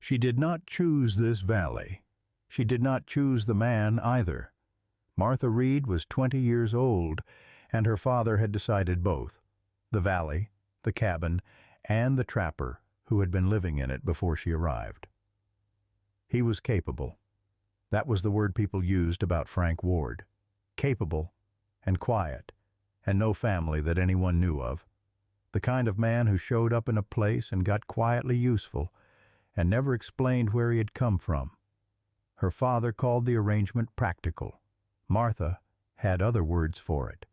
She did not choose this valley. She did not choose the man either. Martha Reed was 20 years old, and her father had decided both: the valley, the cabin, and the trapper who had been living in it before she arrived. He was capable. That was the word people used about Frank Ward. Capable and quiet, and no family that anyone knew of. The kind of man who showed up in a place and got quietly useful, and never explained where he had come from. Her father called the arrangement practical. Martha had other words for it.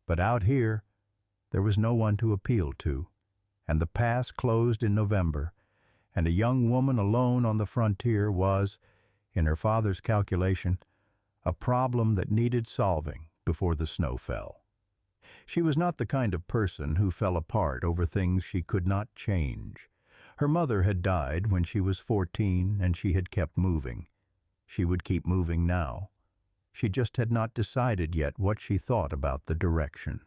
But out here, there was no one to appeal to, and the pass closed in November, and a young woman alone on the frontier was, in her father's calculation, a problem that needed solving before the snow fell. She was not the kind of person who fell apart over things she could not change. Her mother had died when she was 14, and she had kept moving. She would keep moving now. She just had not decided yet what she thought about the direction.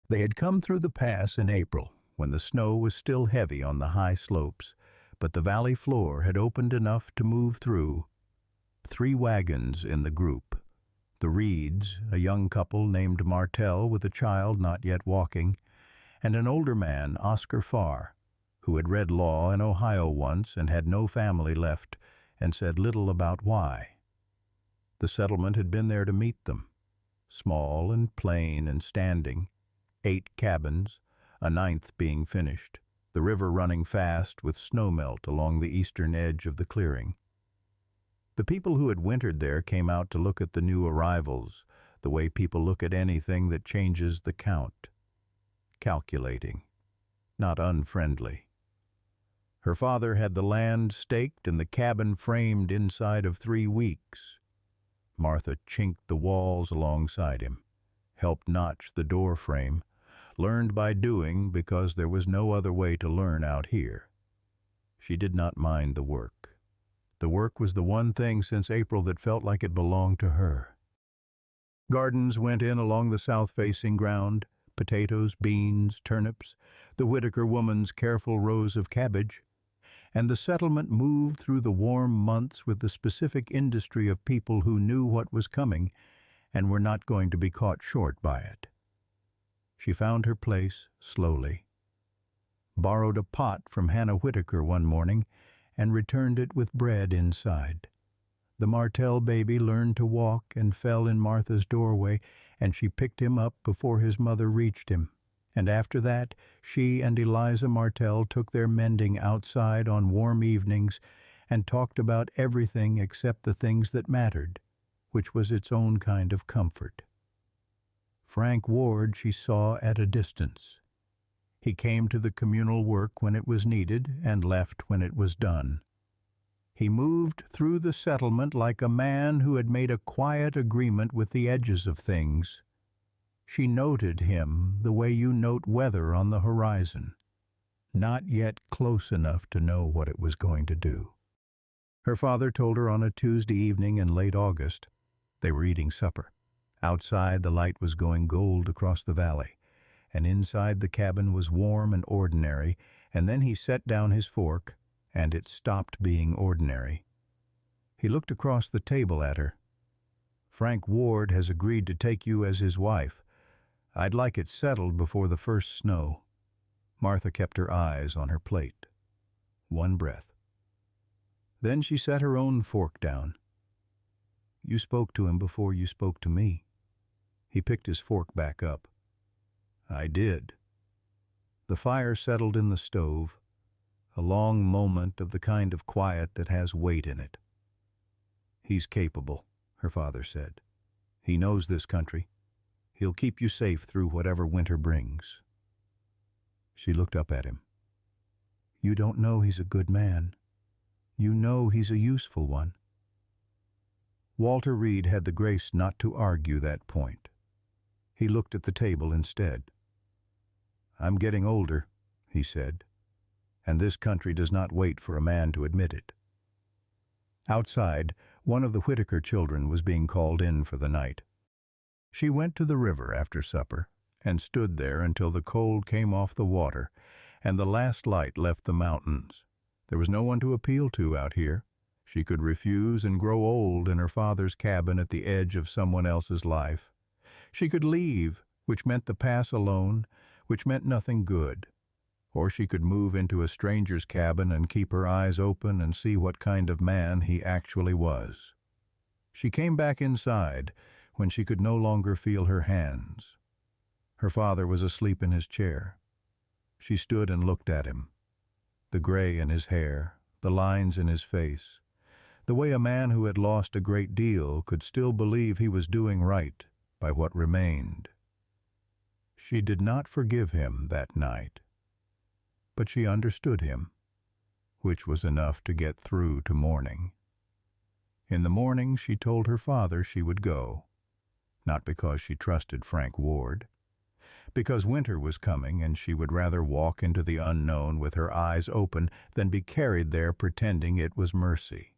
They had come through the pass in April, when the snow was still heavy on the high slopes, but the valley floor had opened enough to move through. 3 wagons in the group. The Reeds, a young couple named Martell with a child not yet walking, and an older man, Oscar Farr, who had read law in Ohio once and had no family left and said little about why. The settlement had been there to meet them, small and plain and standing, 8 cabins, a 9th being finished, the river running fast with snowmelt along the eastern edge of the clearing. The people who had wintered there came out to look at the new arrivals, the way people look at anything that changes the count. Calculating, not unfriendly. Her father had the land staked and the cabin framed inside of 3 weeks. Martha chinked the walls alongside him, helped notch the door frame, learned by doing because there was no other way to learn out here. She did not mind the work. The work was the one thing since April that felt like it belonged to her. Gardens went in along the south-facing ground, potatoes, beans, turnips, the Whitaker woman's careful rows of cabbage, and the settlement moved through the warm months with the specific industry of people who knew what was coming and were not going to be caught short by it. She found her place slowly, borrowed a pot from Hannah Whitaker one morning, and returned it with bread inside. The Martell baby learned to walk and fell in Martha's doorway, and she picked him up before his mother reached him. And after that, she and Eliza Martell took their mending outside on warm evenings and talked about everything except the things that mattered, which was its own kind of comfort. Frank Ward she saw at a distance. He came to the communal work when it was needed and left when it was done. He moved through the settlement like a man who had made a quiet agreement with the edges of things. She noted him the way you note weather on the horizon, not yet close enough to know what it was going to do. Her father told her on a Tuesday evening in late August. They were eating supper. Outside, the light was going gold across the valley, and inside the cabin was warm and ordinary, and then he set down his fork, and it stopped being ordinary. He looked across the table at her. "Frank Ward has agreed to take you as his wife. I'd like it settled before the first snow." Martha kept her eyes on her plate. One breath. Then she set her own fork down. "You spoke to him before you spoke to me." He picked his fork back up. "I did." The fire settled in the stove, a long moment of the kind of quiet that has weight in it. "He's capable," her father said. "He knows this country. He'll keep you safe through whatever winter brings." She looked up at him. "You don't know he's a good man. You know he's a useful one." Walter Reed had the grace not to argue that point. He looked at the table instead. "I'm getting older," he said, "and this country does not wait for a man to admit it." Outside, one of the Whitaker children was being called in for the night. She went to the river after supper and stood there until the cold came off the water, and the last light left the mountains. There was no one to appeal to out here. She could refuse and grow old in her father's cabin at the edge of someone else's life. She could leave, which meant the pass alone, which meant nothing good. Or she could move into a stranger's cabin and keep her eyes open and see what kind of man he actually was. She came back inside when she could no longer feel her hands. Her father was asleep in his chair. She stood and looked at him. The gray in his hair, the lines in his face, the way a man who had lost a great deal could still believe he was doing right by what remained. She did not forgive him that night, but she understood him, which was enough to get through to morning. In the morning she told her father she would go, not because she trusted Frank Ward, because winter was coming and she would rather walk into the unknown with her eyes open than be carried there pretending it was mercy.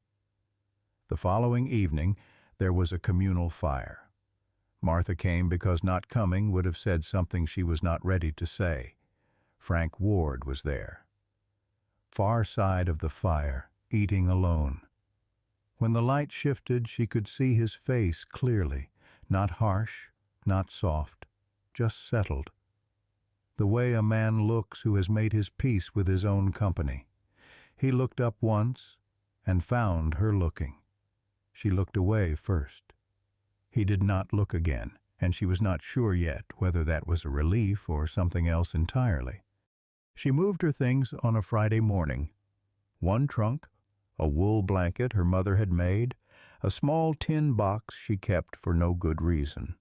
The following evening there was a communal fire. Martha came because not coming would have said something she was not ready to say. Frank Ward was there. Far side of the fire, eating alone. When the light shifted, she could see his face clearly, not harsh, not soft, just settled. The way a man looks who has made his peace with his own company. He looked up once and found her looking. She looked away first. He did not look again, and she was not sure yet whether that was a relief or something else entirely. She moved her things on a Friday morning. One trunk, a wool blanket her mother had made, a small tin box she kept for no good reason.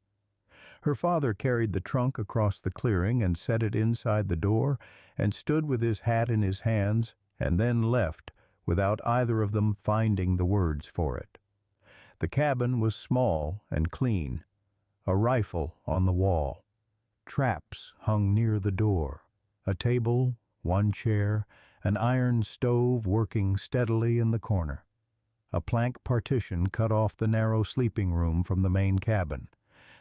Her father carried the trunk across the clearing and set it inside the door and stood with his hat in his hands and then left without either of them finding the words for it. The cabin was small and clean, a rifle on the wall, traps hung near the door, a table, one chair, an iron stove working steadily in the corner. A plank partition cut off the narrow sleeping room from the main cabin,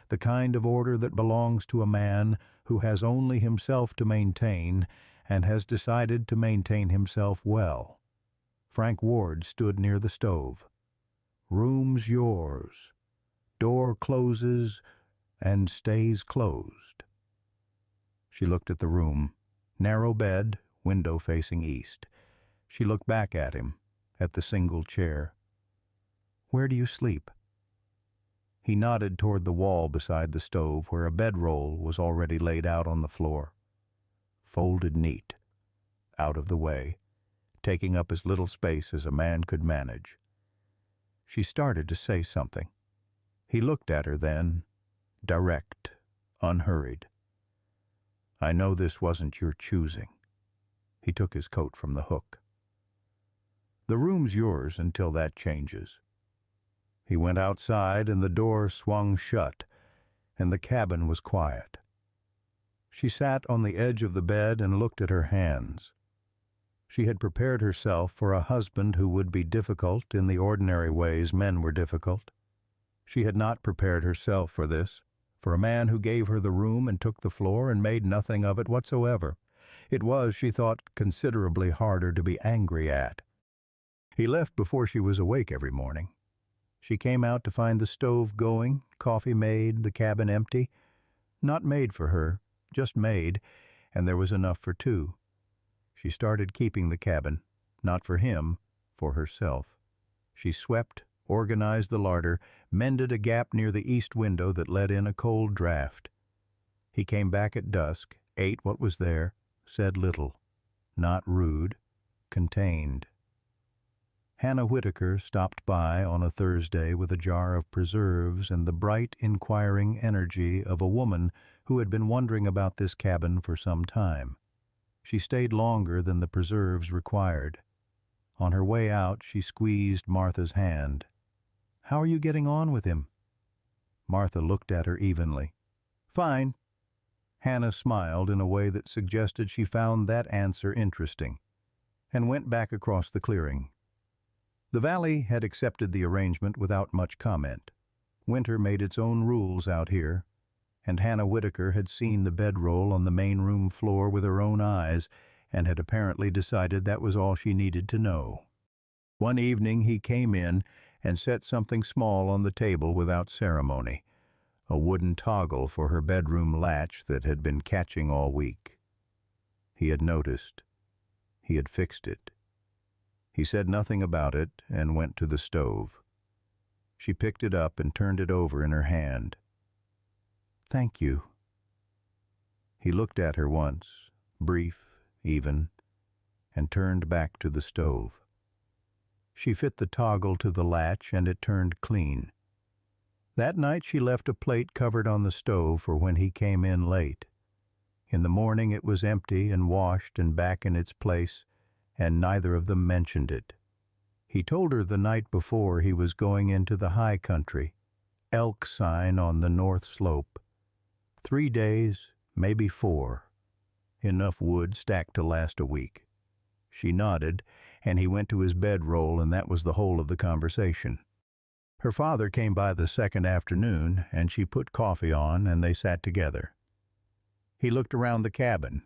the kind of order that belongs to a man who has only himself to maintain and has decided to maintain himself well. Frank Ward stood near the stove. Room's yours. Door closes and stays closed. She looked at the room. Narrow bed, window facing east. She looked back at him, at the single chair. Where do you sleep? He nodded toward the wall beside the stove where a bedroll was already laid out on the floor. Folded neat, out of the way, taking up as little space as a man could manage. She started to say something. He looked at her then, direct, unhurried. I know this wasn't your choosing. He took his coat from the hook. The room's yours until that changes. He went outside and the door swung shut, and the cabin was quiet. She sat on the edge of the bed and looked at her hands. She had prepared herself for a husband who would be difficult in the ordinary ways men were difficult. She had not prepared herself for this, for a man who gave her the room and took the floor and made nothing of it whatsoever. It was, she thought, considerably harder to be angry at. He left before she was awake every morning. She came out to find the stove going, coffee made, the cabin empty. Not made for her, just made, and there was enough for two. She started keeping the cabin, not for him, for herself. She swept, organized the larder, mended a gap near the east window that let in a cold draft. He came back at dusk, ate what was there, said little. Not rude, contained. Hannah Whitaker stopped by on a Thursday with a jar of preserves and the bright, inquiring energy of a woman who had been wondering about this cabin for some time. She stayed longer than the preserves required. On her way out, she squeezed Martha's hand. How are you getting on with him? Martha looked at her evenly. Fine. Hannah smiled in a way that suggested she found that answer interesting, and went back across the clearing. The valley had accepted the arrangement without much comment. Winter made its own rules out here, and Hannah Whitaker had seen the bedroll on the main room floor with her own eyes and had apparently decided that was all she needed to know. One evening he came in and set something small on the table without ceremony, a wooden toggle for her bedroom latch that had been catching all week. He had noticed. He had fixed it. He said nothing about it and went to the stove. She picked it up and turned it over in her hand. "Thank you." He looked at her once, brief, even, and turned back to the stove. She fit the toggle to the latch and it turned clean. That night she left a plate covered on the stove for when he came in late. In the morning it was empty and washed and back in its place, and neither of them mentioned it. He told her the night before he was going into the high country, elk sign on the north slope. 3 days, maybe 4. Enough wood stacked to last a week. She nodded, and he went to his bedroll, and that was the whole of the conversation. Her father came by the second afternoon, and she put coffee on, and they sat together. He looked around the cabin.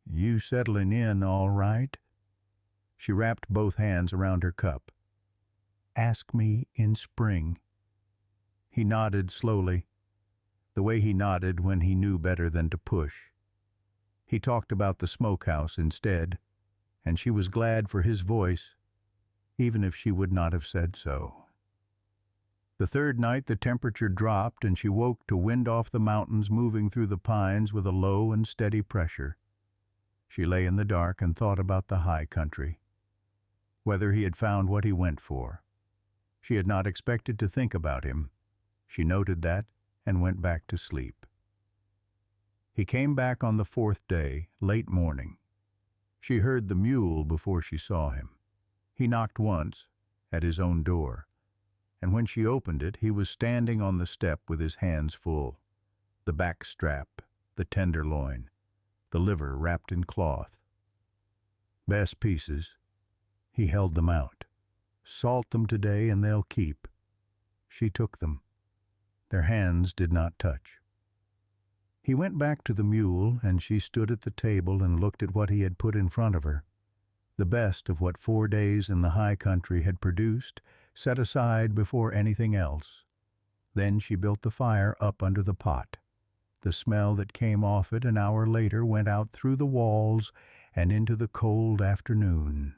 "You settling in all right?" She wrapped both hands around her cup. "Ask me in spring." He nodded slowly, the way he nodded when he knew better than to push. He talked about the smokehouse instead, and she was glad for his voice, even if she would not have said so. The third night the temperature dropped and she woke to wind off the mountains moving through the pines with a low and steady pressure. She lay in the dark and thought about the high country, whether he had found what he went for. She had not expected to think about him. She noted that and went back to sleep. He came back on the 4th day, late morning. She heard the mule before she saw him. He knocked once, at his own door, and when she opened it, he was standing on the step with his hands full, the back strap, the tenderloin, the liver wrapped in cloth. "Best pieces." He held them out. "Salt them today and they'll keep." She took them. Their hands did not touch. He went back to the mule, and she stood at the table and looked at what he had put in front of her. The best of what 4 days in the high country had produced, set aside before anything else. Then she built the fire up under the pot. The smell that came off it an hour later went out through the walls and into the cold afternoon.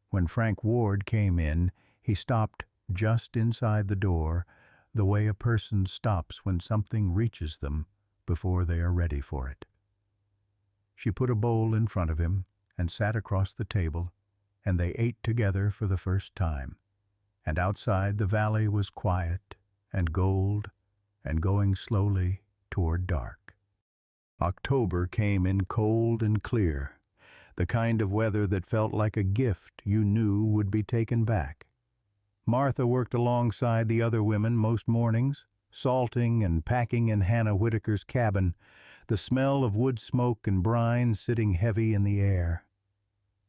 When Frank Ward came in, he stopped just inside the door, the way a person stops when something reaches them before they are ready for it. She put a bowl in front of him and sat across the table, and they ate together for the first time. And outside the valley was quiet and gold and going slowly toward dark. October came in cold and clear, the kind of weather that felt like a gift you knew would be taken back. Martha worked alongside the other women most mornings, salting and packing in Hannah Whitaker's cabin, the smell of wood smoke and brine sitting heavy in the air.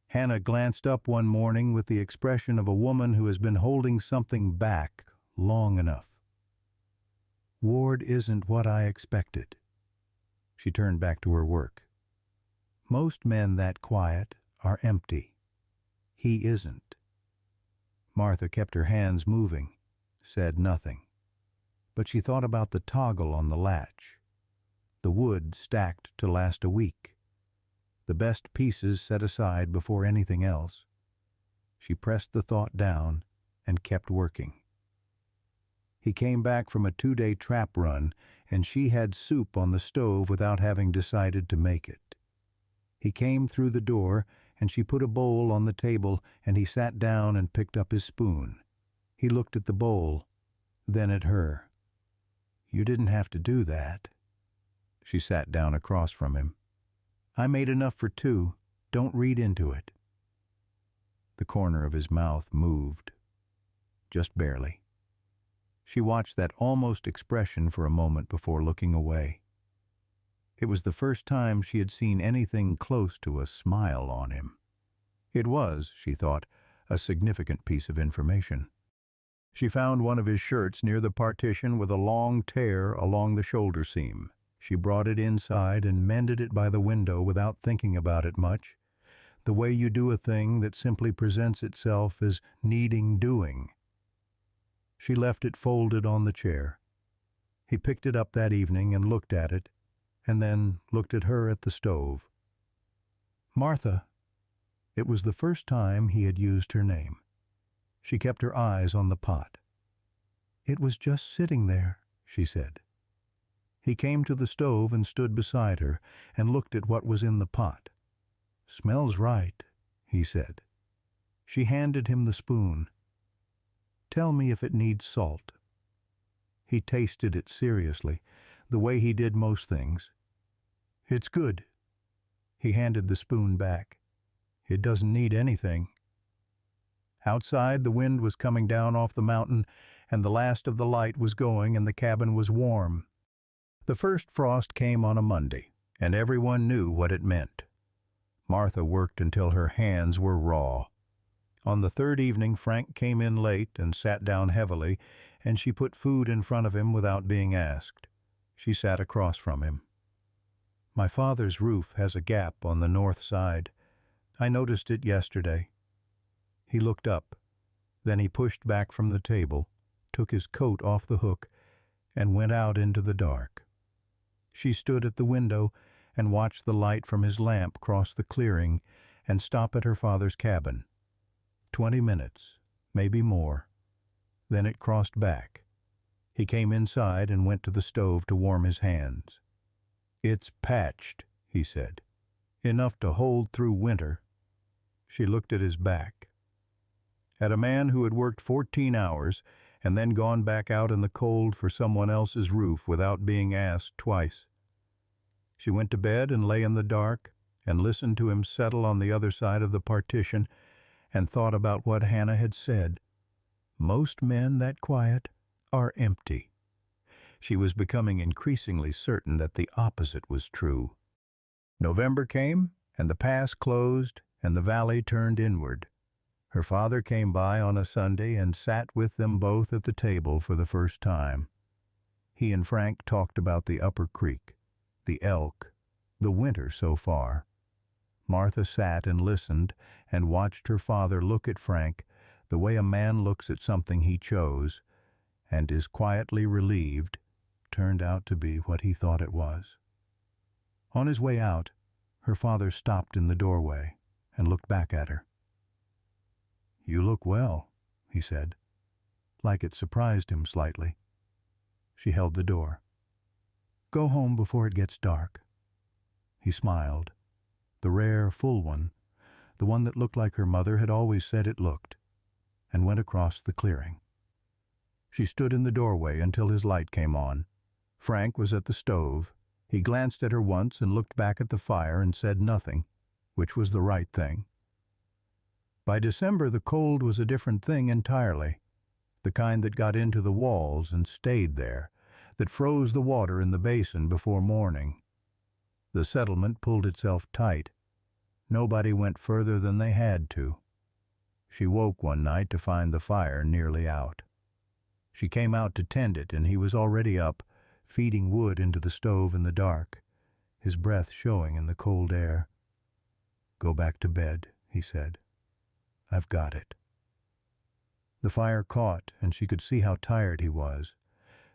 Hannah glanced up one morning with the expression of a woman who has been holding something back long enough. "Ward isn't what I expected." She turned back to her work. "Most men that quiet are empty. He isn't." Martha kept her hands moving, said nothing. But she thought about the toggle on the latch, the wood stacked to last a week, the best pieces set aside before anything else. She pressed the thought down and kept working. He came back from a 2-day trap run, and she had soup on the stove without having decided to make it. He came through the door, and she put a bowl on the table, and he sat down and picked up his spoon. He looked at the bowl, then at her. "You didn't have to do that." She sat down across from him. "I made enough for 2. Don't read into it." The corner of his mouth moved, just barely. She watched that almost expression for a moment before looking away. It was the first time she had seen anything close to a smile on him. It was, she thought, a significant piece of information. She found one of his shirts near the partition with a long tear along the shoulder seam. She brought it inside and mended it by the window without thinking about it much, the way you do a thing that simply presents itself as needing doing. She left it folded on the chair. He picked it up that evening and looked at it, and then looked at her at the stove. Martha. It was the first time he had used her name. She kept her eyes on the pot. It was just sitting there, she said. He came to the stove and stood beside her and looked at what was in the pot. Smells right, he said. She handed him the spoon. Tell me if it needs salt. He tasted it seriously, the way he did most things. It's good. He handed the spoon back. It doesn't need anything. Outside, the wind was coming down off the mountain, and the last of the light was going, and the cabin was warm. The first frost came on a Monday, and everyone knew what it meant. Martha worked until her hands were raw. On the third evening, Frank came in late and sat down heavily, and she put food in front of him without being asked. She sat across from him. My father's roof has a gap on the north side. I noticed it yesterday. He looked up. Then he pushed back from the table, took his coat off the hook, and went out into the dark. She stood at the window and watched the light from his lamp cross the clearing and stop at her father's cabin. 20 minutes, maybe more. Then it crossed back. He came inside and went to the stove to warm his hands. It's patched, he said. Enough to hold through winter. She looked at his back. At a man who had worked 14 hours and then gone back out in the cold for someone else's roof without being asked twice. She went to bed and lay in the dark and listened to him settle on the other side of the partition and thought about what Hannah had said. Most men that quiet are empty. She was becoming increasingly certain that the opposite was true. November came, and the pass closed, and the valley turned inward. Her father came by on a Sunday and sat with them both at the table for the first time. He and Frank talked about the upper creek, the elk, the winter so far. Martha sat and listened and watched her father look at Frank the way a man looks at something he chose, and is quietly relieved, turned out to be what he thought it was. On his way out, her father stopped in the doorway and looked back at her. You look well, he said, like it surprised him slightly. She held the door. Go home before it gets dark. He smiled, the rare, full one, the one that looked like her mother had always said it looked, and went across the clearing. She stood in the doorway until his light came on. Frank was at the stove. He glanced at her once and looked back at the fire and said nothing, which was the right thing. By December, the cold was a different thing entirely, the kind that got into the walls and stayed there, that froze the water in the basin before morning. The settlement pulled itself tight. Nobody went further than they had to. She woke one night to find the fire nearly out. She came out to tend it, and he was already up, feeding wood into the stove in the dark, his breath showing in the cold air. Go back to bed, he said. I've got it. The fire caught, and she could see how tired he was,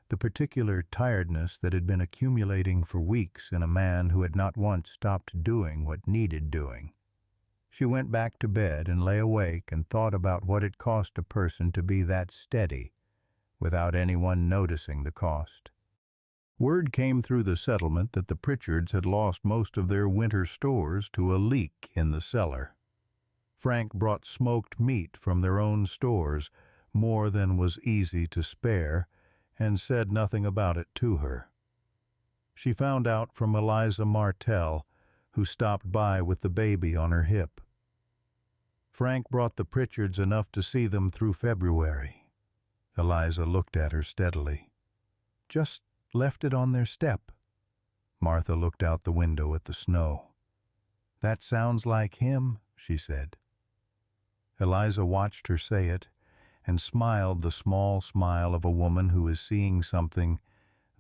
the particular tiredness that had been accumulating for weeks in a man who had not once stopped doing what needed doing. She went back to bed and lay awake and thought about what it cost a person to be that steady, without anyone noticing the cost. Word came through the settlement that the Pritchards had lost most of their winter stores to a leak in the cellar. Frank brought smoked meat from their own stores, more than was easy to spare, and said nothing about it to her. She found out from Eliza Martell, who stopped by with the baby on her hip. Frank brought the Pritchards enough to see them through February. Eliza looked at her steadily. Just left it on their step. Martha looked out the window at the snow. That sounds like him, she said. Eliza watched her say it, and smiled the small smile of a woman who is seeing something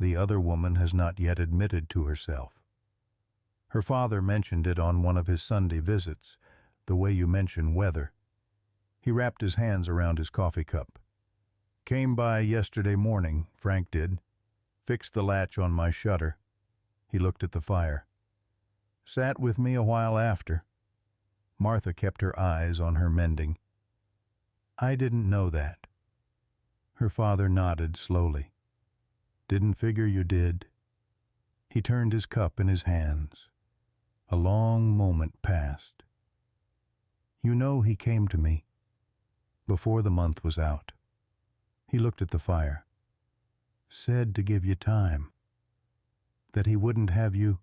the other woman has not yet admitted to herself. Her father mentioned it on one of his Sunday visits, the way you mention weather. He wrapped his hands around his coffee cup. Came by yesterday morning, Frank did. Fixed the latch on my shutter. He looked at the fire. Sat with me a while after. Martha kept her eyes on her mending. I didn't know that. Her father nodded slowly. Didn't figure you did. He turned his cup in his hands. A long moment passed. You know he came to me before the month was out. He looked at the fire. Said to give you time. That he wouldn't have you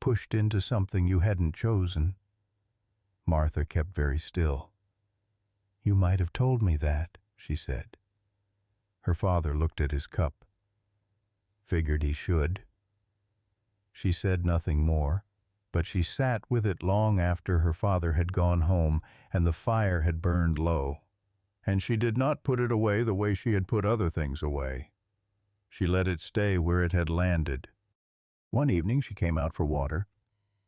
pushed into something you hadn't chosen. Martha kept very still. You might have told me that, she said. Her father looked at his cup. Figured he should. She said nothing more, but she sat with it long after her father had gone home and the fire had burned low. And she did not put it away the way she had put other things away. She let it stay where it had landed. One evening she came out for water,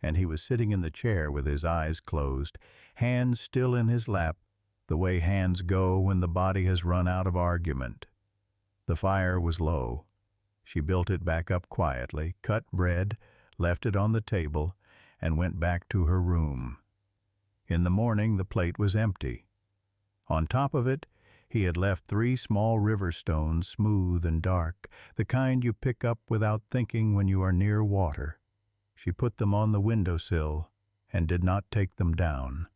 and he was sitting in the chair with his eyes closed, hands still in his lap, the way hands go when the body has run out of argument. The fire was low. She built it back up quietly, cut bread, left it on the table, and went back to her room. In the morning the plate was empty. On top of it, he had left 3 small river stones, smooth and dark, the kind you pick up without thinking when you are near water. She put them on the windowsill and did not take them down.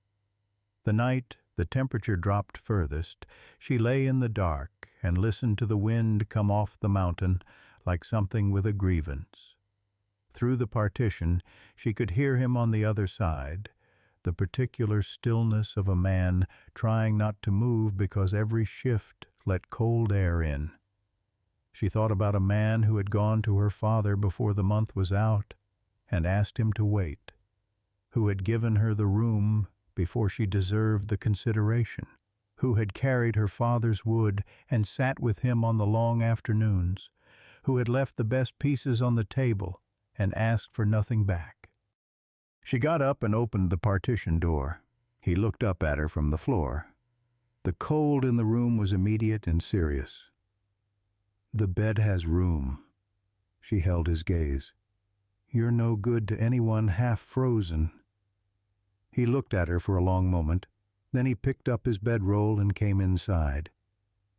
The night the temperature dropped furthest, she lay in the dark and listened to the wind come off the mountain like something with a grievance. Through the partition, she could hear him on the other side, the particular stillness of a man trying not to move because every shift let cold air in. She thought about a man who had gone to her father before the month was out and asked him to wait, who had given her the room before she deserved the consideration, who had carried her father's wood and sat with him on the long afternoons, who had left the best pieces on the table and asked for nothing back. She got up and opened the partition door. He looked up at her from the floor. The cold in the room was immediate and serious. The bed has room. She held his gaze. You're no good to anyone half frozen. He looked at her for a long moment. Then he picked up his bedroll and came inside.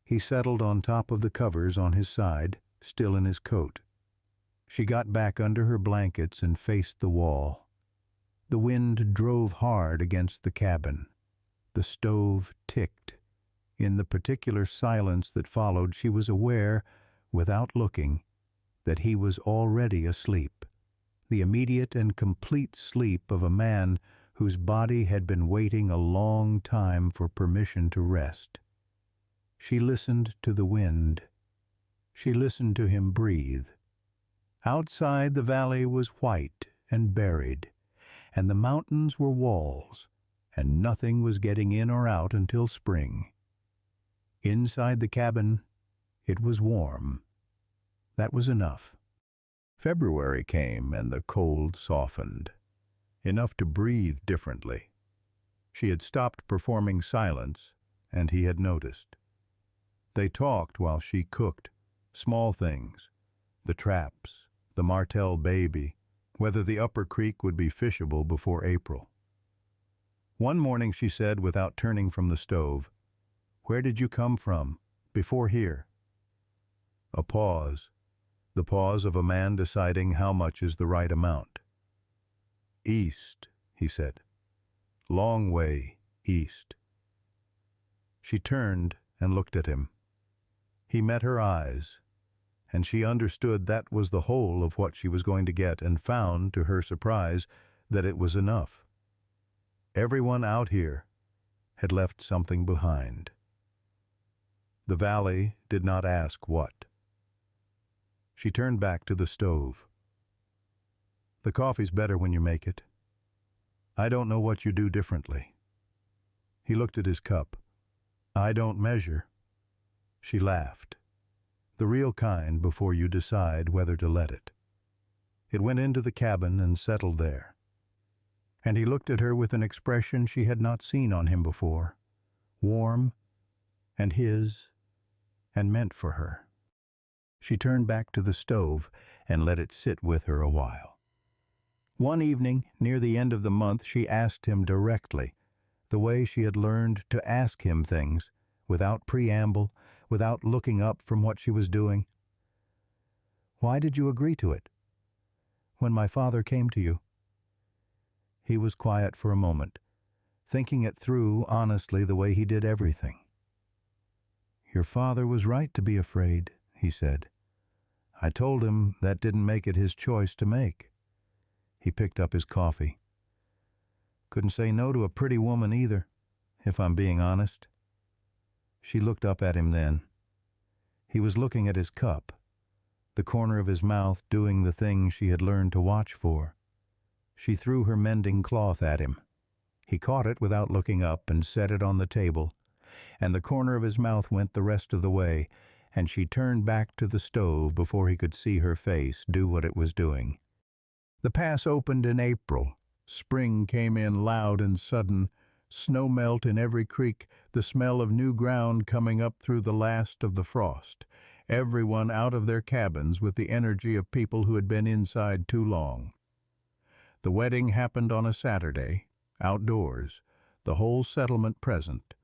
He settled on top of the covers on his side, still in his coat. She got back under her blankets and faced the wall. The wind drove hard against the cabin. The stove ticked. In the particular silence that followed, she was aware, without looking, that he was already asleep, the immediate and complete sleep of a man whose body had been waiting a long time for permission to rest. She listened to the wind. She listened to him breathe. Outside, the valley was white and buried, and the mountains were walls, and nothing was getting in or out until spring. Inside the cabin, it was warm. That was enough. February came, and the cold softened, enough to breathe differently. She had stopped performing silence, and he had noticed. They talked while she cooked, small things, the traps, the Martell baby, whether the upper creek would be fishable before April. One morning she said, without turning from the stove, "Where did you come from, before here?" A pause, the pause of a man deciding how much is the right amount. "East," he said. "Long way east." She turned and looked at him. He met her eyes, and she understood that was the whole of what she was going to get, and found, to her surprise, that it was enough. Everyone out here had left something behind. The valley did not ask what. She turned back to the stove. "The coffee's better when you make it. I don't know what you do differently." He looked at his cup. "I don't measure." She laughed. The real kind before you decide whether to let it. It went into the cabin and settled there. And he looked at her with an expression she had not seen on him before, warm and his, and meant for her. She turned back to the stove and let it sit with her a while. One evening, near the end of the month, she asked him directly, the way she had learned to ask him things, without preamble, without looking up from what she was doing. "Why did you agree to it? When my father came to you?" He was quiet for a moment, thinking it through honestly the way he did everything. "Your father was right to be afraid," he said. "I told him that didn't make it his choice to make." He picked up his coffee. "Couldn't say no to a pretty woman either, if I'm being honest." She looked up at him then. He was looking at his cup, the corner of his mouth doing the thing she had learned to watch for. She threw her mending cloth at him. He caught it without looking up and set it on the table, and the corner of his mouth went the rest of the way, and she turned back to the stove before he could see her face do what it was doing. The pass opened in April. Spring came in loud and sudden, snow melt in every creek, the smell of new ground coming up through the last of the frost, everyone out of their cabins with the energy of people who had been inside too long. The wedding happened on a Saturday, outdoors, the whole settlement present.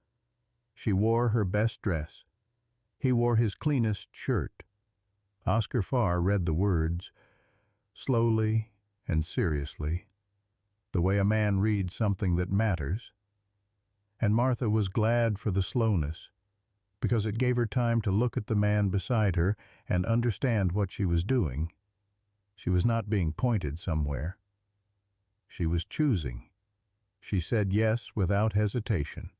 She wore her best dress. He wore his cleanest shirt. Oscar Farr read the words, slowly and seriously, the way a man reads something that matters. And Martha was glad for the slowness, because it gave her time to look at the man beside her and understand what she was doing. She was not being pointed somewhere. She was choosing. She said yes without hesitation,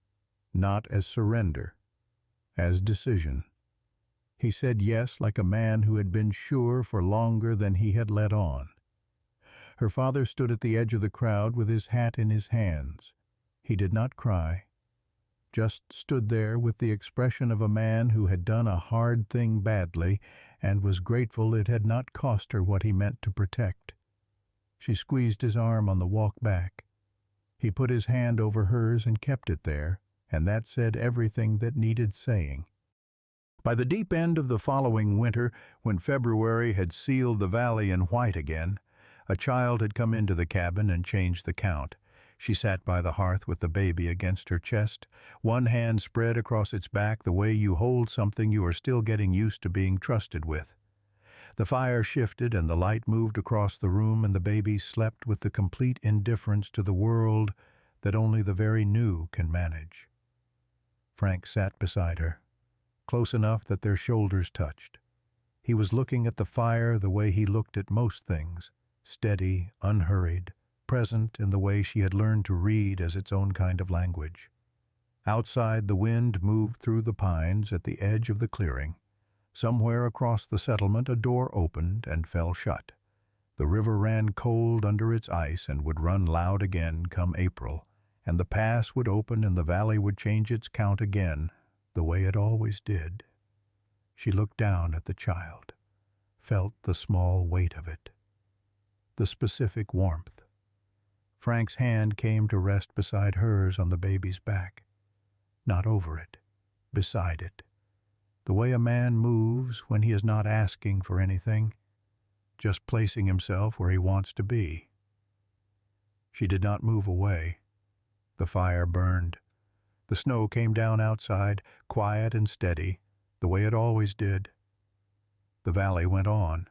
not as surrender, as decision. He said yes like a man who had been sure for longer than he had let on. Her father stood at the edge of the crowd with his hat in his hands. He did not cry, just stood there with the expression of a man who had done a hard thing badly and was grateful it had not cost her what he meant to protect. She squeezed his arm on the walk back. He put his hand over hers and kept it there, and that said everything that needed saying. By the deep end of the following winter, when February had sealed the valley in white again, a child had come into the cabin and changed the count. She sat by the hearth with the baby against her chest, one hand spread across its back the way you hold something you are still getting used to being trusted with. The fire shifted and the light moved across the room, and the baby slept with the complete indifference to the world that only the very new can manage. Frank sat beside her, close enough that their shoulders touched. He was looking at the fire the way he looked at most things, steady, unhurried, present in the way she had learned to read as its own kind of language. Outside, the wind moved through the pines at the edge of the clearing. Somewhere across the settlement a door opened and fell shut. The river ran cold under its ice and would run loud again come April, and the pass would open and the valley would change its count again, the way it always did. She looked down at the child, felt the small weight of it, the specific warmth. Frank's hand came to rest beside hers on the baby's back, not over it, beside it, the way a man moves when he is not asking for anything, just placing himself where he wants to be. She did not move away. The fire burned. The snow came down outside, quiet and steady, the way it always did. The valley went on.